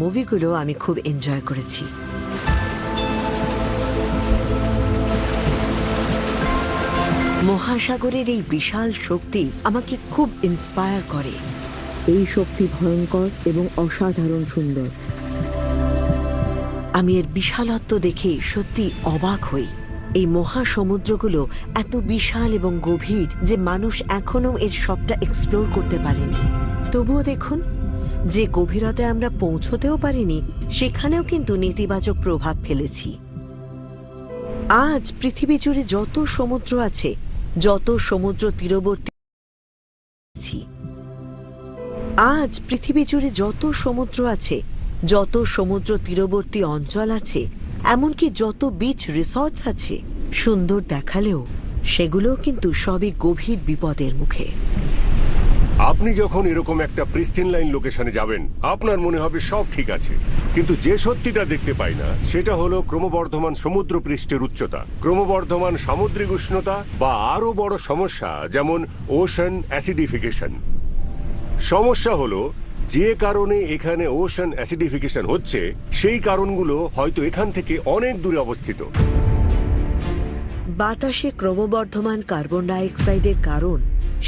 মুভিগুলো আমি খুব এনজয় করেছি। মহাসাগরের এই বিশাল শক্তি আমাকে খুব ইন্সপায়ার করে। এই শক্তি ভয়ঙ্কর এবং অসাধারণ সুন্দর। আমি এর বিশালত্ব দেখে সত্যি অবাক হই। এই মহাসমুদ্রগুলো এত বিশাল এবং গভীর যে মানুষ এখনো এর সবটা এক্সপ্লোর করতে পারেনি। তবুও দেখুন, যে গভীরতায় আমরা পৌঁছতেও পারিনি সেখানেও কিন্তু নেতিবাচক প্রভাব ফেলেছি। আজ পৃথিবী জুড়ে যত সমুদ্র আছে, যত সমুদ্র তীরবর্তী আজ পৃথিবী জুড়ে যত সমুদ্র আছে, যত সমুদ্র তীরবর্তী অঞ্চল আছে, এমনকি যত বিচ রিসর্টস আছে, সুন্দর দেখালেও সেগুলোও কিন্তু সবই গভীর বিপদের মুখে। আপনি যখন এরকম একটা প্রিস্টিন লাইন লোকেশনে যাবেন, আপনার মনে হবে সব ঠিক আছে, কিন্তু যে সত্যিটা দেখতে পাই না সেটা হলো ক্রমবর্ধমান সমুদ্র পৃষ্ঠের উচ্চতা, ক্রমবর্ধমান সামুদ্রিক উষ্ণতা, বা আরো বড় সমস্যা যেমন ওশান অ্যাসিডিফিকেশন। সমস্যা হলো যে কারণে এখানে ওশান অ্যাসিডিফিকেশন হচ্ছে, সেই কারণগুলো হয়তো এখান থেকে অনেক দূরে অবস্থিত। বাতাসে ক্রমবর্ধমান কার্বন ডাইঅক্সাইডের কারণ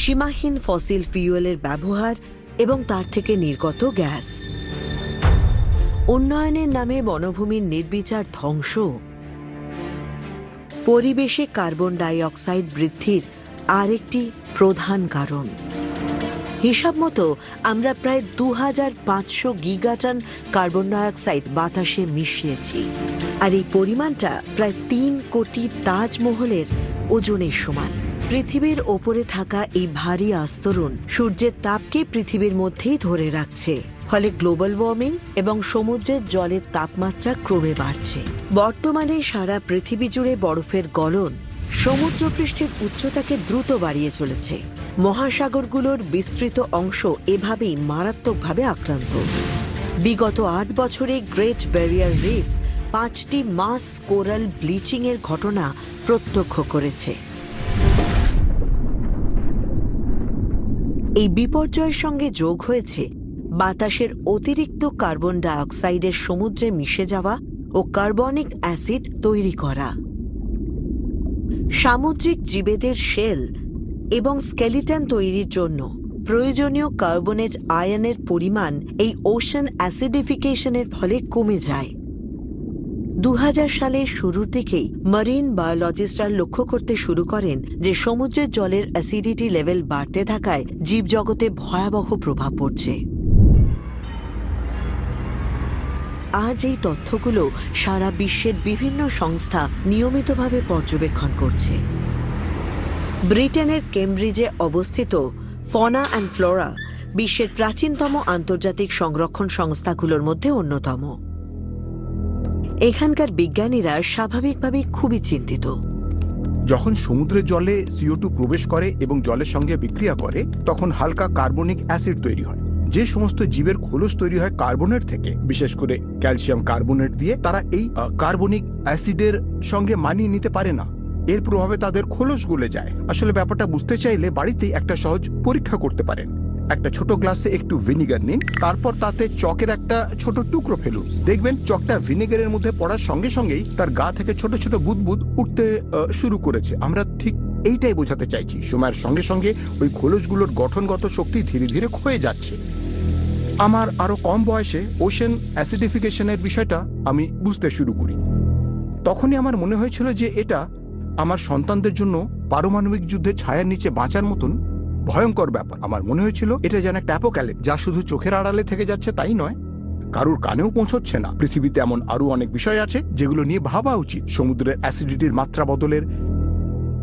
সীমাহীন ফসিল ফিউয়েলের ব্যবহার এবং তার থেকে নির্গত গ্যাস। উন্নয়নের নামে বনভূমির নির্বিচার ধ্বংস পরিবেশে কার্বন ডাইঅক্সাইড বৃদ্ধির আরেকটি প্রধান কারণ। হিসাব মতো আমরা প্রায় 2500 গিগাটন কার্বন ডাইঅক্সাইড বাতাসে মিশিয়েছি, আর এই পরিমাণটা প্রায় 3 কোটি তাজমহলের ওজনের সমান। পৃথিবীর ওপরে থাকা এই ভারী আস্তরণ সূর্যের তাপকে পৃথিবীর মধ্যেই ধরে রাখছে, ফলে গ্লোবাল ওয়ার্মিং এবং সমুদ্রের জলের তাপমাত্রা ক্রমে বাড়ছে। বর্তমানে সারা পৃথিবী জুড়ে বরফের গলন সমুদ্রপৃষ্ঠের উচ্চতাকে দ্রুত বাড়িয়ে চলেছে। মহাসাগরগুলোর বিস্তৃত অংশ এভাবেই মারাত্মকভাবে আক্রান্ত। বিগত 8 বছরে গ্রেট ব্যারিয়ার রিফ 5টি মাস কোরাল ব্লিচিং এর ঘটনা প্রত্যক্ষ করেছে। এই বিপর্যয়ের সঙ্গে যোগ হয়েছে বাতাসের অতিরিক্ত কার্বন ডাইঅক্সাইডের সমুদ্রে মিশে যাওয়া ও কার্বনিক অ্যাসিড তৈরি করা। সামুদ্রিক জীবেদের শেল এবং স্কেলিটন তৈরির জন্য প্রয়োজনীয় কার্বনেট আয়নের পরিমাণ এই ওশান অ্যাসিডিফিকেশনের ফলে কমে যায়। 2000 সালের শুরুর দিকেই মারিন বায়োলজিস্টরা লক্ষ্য করতে শুরু করেন যে সমুদ্রের জলের অ্যাসিডিটি লেভেল বাড়তে থাকায় জীবজগতে ভয়াবহ প্রভাব পড়ছে। আজ এই তথ্যগুলো সারা বিশ্বের বিভিন্ন সংস্থা নিয়মিতভাবে পর্যবেক্ষণ করছে। ব্রিটেনের কেমব্রিজে অবস্থিত ফনা অ্যান্ড ফ্লোরা বিশ্বের প্রাচীনতম আন্তর্জাতিক সংরক্ষণ সংস্থাগুলোর মধ্যে অন্যতম। এখানকার বিজ্ঞানীরা স্বাভাবিকভাবেই খুবই চিন্তিত। যখন সমুদ্রের জলে CO2 প্রবেশ করে এবং জলের সঙ্গে বিক্রিয়া করে, তখন হালকা কার্বনিক অ্যাসিড তৈরি হয়। যে সমস্ত জীবের খোলস তৈরি হয় কার্বনেট থেকে, বিশেষ করে ক্যালসিয়াম কার্বনেট দিয়ে, তারা এই কার্বনিক অ্যাসিডের সঙ্গে মানিয়ে নিতে পারে না। এর প্রভাবে তাদের খোলস গলে যায়। আসলে ব্যাপারটা বুঝতে চাইলে বাড়িতেই একটা সহজ পরীক্ষা করতে পারেন। একটা ছোট গ্লাসে একটু ভিনিগার নিন, তারপর তাতে চকের একটা ছোট টুকরো ফেলুন। দেখবেন চকটা ভিনেগারের মধ্যে পড়ার সঙ্গে সঙ্গেই তার গা থেকে ছোট ছোট বুদবুদ উঠতে শুরু করেছে। আমরা ঠিক এইটাই বোঝাতে চাইছি। সময়ের সঙ্গে সঙ্গে ওই খোলসগুলোর গঠনগত শক্তি ধীরে ধীরে ক্ষয়ে যাচ্ছে। আমার আরো কম বয়সে ওশেন অ্যাসিডিফিকেশনের বিষয়টা আমি বুঝতে শুরু করি। তখনই আমার মনে হয়েছিল যে এটা আমার সন্তানদের জন্য পারমাণবিক যুদ্ধের ছায়ার নিচে বাঁচার মতন ভয়ঙ্কর ব্যাপার। আমার মনে হয়েছিল এটা যেন একটা অ্যাপোক্যালিপস, যা শুধু চোখের আড়ালে থেকে যাচ্ছে তাই নয়, কারুর কানেও পৌঁছচ্ছে না। পৃথিবীতে এমন আরো অনেক বিষয় আছে যেগুলো নিয়ে ভাবা উচিত। সমুদ্রের অ্যাসিডিটির মাত্রা বদলের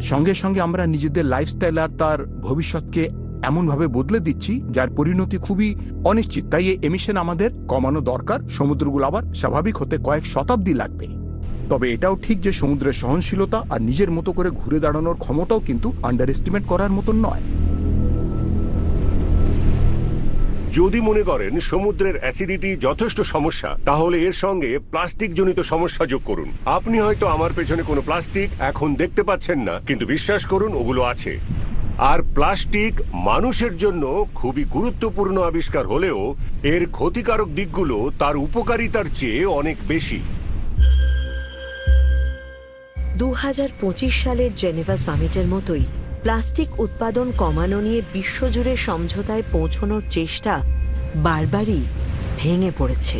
সঙ্গে সঙ্গে আমরা নিজেদের লাইফস্টাইল আর তার ভবিষ্যৎকে এমনভাবে বদলে দিচ্ছি যার পরিণতি খুবই অনিশ্চিত। তাই এই এমিশন আমাদের কমানো দরকার। সমুদ্রগুলো আবার স্বাভাবিক হতে কয়েক শতাব্দী লাগবে। তবে এটাও ঠিক যে সমুদ্রের সহনশীলতা আর নিজের মতো করে ঘুরে দাঁড়ানোর ক্ষমতাও কিন্তু আন্ডার এস্টিমেট করার মতন নয়। যদি মনে করেন সমুদ্রের অ্যাসিডিটি যথেষ্ট সমস্যা, তাহলে এর সঙ্গে প্লাস্টিক জনিত সমস্যা যোগ করুন। আপনি হয়তো আমার পেছনে কোনো প্লাস্টিক এখন দেখতে পাচ্ছেন না, কিন্তু বিশ্বাস করুন ওগুলো আছে। আর প্লাস্টিক মানুষের জন্য খুবই গুরুত্বপূর্ণ আবিষ্কার হলেও এর ক্ষতিকারক দিকগুলো তার উপকারিতার চেয়ে অনেক বেশি। 2025 সালের জেনেভা সামিটের মতোই প্লাস্টিক উৎপাদন কমানো নিয়ে বিশ্বজুড়ে সমঝোতায় পৌঁছানোর চেষ্টা বারবারই ভেঙে পড়েছে।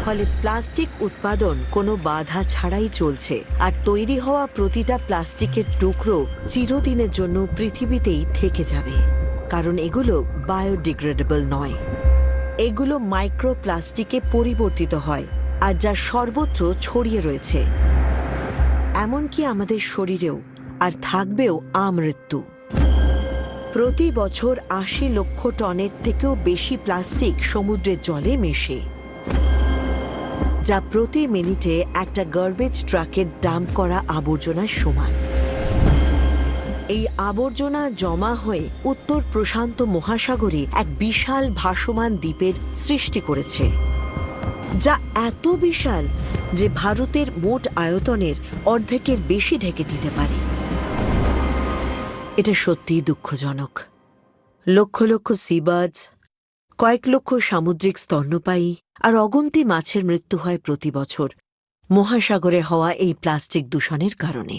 ফলে প্লাস্টিক উৎপাদন কোনো বাধা ছাড়াই চলছে, আর তৈরি হওয়া প্রতিটা প্লাস্টিকের টুকরো চিরদিনের জন্য পৃথিবীতেই থেকে যাবে, কারণ এগুলো বায়োডিগ্রেডেবল নয়। এগুলো মাইক্রোপ্লাস্টিকে পরিবর্তিত হয়, আর যা সর্বত্র ছড়িয়ে রয়েছে, এমনকি আমাদের শরীরেও, আর থাকবেও আমৃত্যু। প্রতি বছর ৮০ লক্ষ টনের থেকেও বেশি প্লাস্টিক সমুদ্রের জলে মেশে, যা প্রতি মিনিটে একটা গার্বেজ ট্রাকের ডাম্প করা আবর্জনার সমান। এই আবর্জনা জমা হয়ে উত্তর প্রশান্ত মহাসাগরে এক বিশাল ভাসমান দ্বীপের সৃষ্টি করেছে, যা এত বিশাল যে ভারতের মোট আয়তনের অর্ধেকের বেশি ঢেকে দিতে পারে। এটা সত্যিই দুঃখজনক। লক্ষ লক্ষ সিবার্ডস, কয়েক লক্ষ সামুদ্রিক স্তন্যপায়ী আর অগুন্তি মাছের মৃত্যু হয় প্রতি বছর মহাসাগরে হওয়া এই প্লাস্টিক দূষণের কারণে।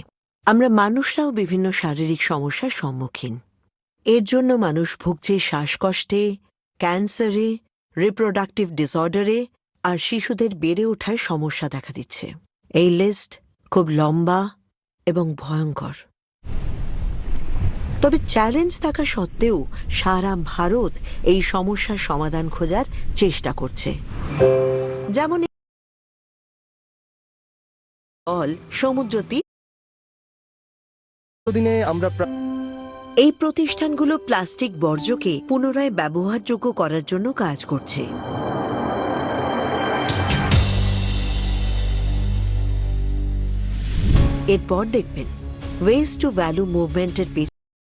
আমরা মানুষরাও বিভিন্ন শারীরিক সমস্যার সম্মুখীন। এর জন্য মানুষ ভুগছে শ্বাসকষ্টে, ক্যান্সারে, রিপ্রোডাক্টিভ ডিসঅর্ডারে, আর শিশুদের বেড়ে ওঠায় সমস্যা দেখা দিচ্ছে। এই লিস্ট খুব লম্বা এবং ভয়ঙ্কর। তবে চ্যালেঞ্জ থাকা সত্ত্বেও সারা ভারত এই সমস্যার সমাধান খোঁজার চেষ্টা করছে। যেমন সমুদ্র দিনে আমরা এই প্রতিষ্ঠানগুলো প্লাস্টিক বর্জ্যকে পুনরায় ব্যবহারযোগ্য করার জন্য কাজ করছে। এরপর দেখবেন ওয়েস্ট টু ভ্যালু মুভমেন্টের